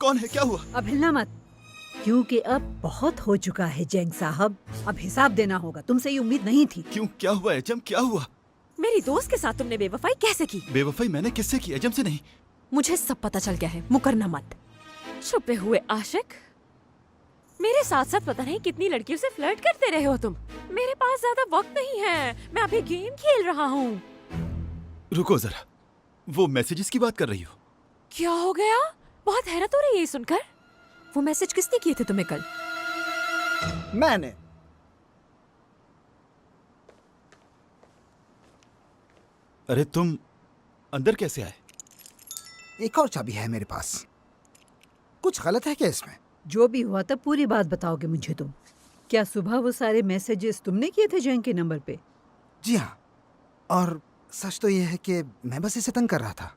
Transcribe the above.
कौन है? क्या हुआ? अब हिलना मत, क्योंकि अब बहुत हो चुका है जैंग साहब। अब हिसाब देना होगा, तुमसे ये उम्मीद नहीं थी। क्यों? क्या हुआ एजम? क्या हुआ? मेरी दोस्त के साथ तुमने बेवफाई कैसे की? बेवफाई मैंने किससे की? एजम से नहीं। मुझे सब पता चल गया है, मुकरना मत। छुपे हुए आशिक, मेरे साथ साथ पता नहीं कितनी लड़कियों से फ्लर्ट करते रहे हो तुम। मेरे पास ज्यादा वक्त नहीं है, मैं अभी गेम खेल रहा हूँ। रुको जरा, वो मैसेजेस की बात कर रही हो? क्या हो गया? बहुत हैरत हो रही है ये सुनकर। वो मैसेज किसने किए थे तुम्हें कल? मैंने। अरे तुम अंदर कैसे आए? एक और चाबी है मेरे पास। कुछ गलत है क्या इसमें? जो भी हुआ था पूरी बात बताओगे मुझे तुम। क्या सुबह वो सारे मैसेजेस तुमने किए थे जैंग के नंबर पे? जी हाँ, और सच तो यह है कि मैं बस इसे तंग कर रहा था।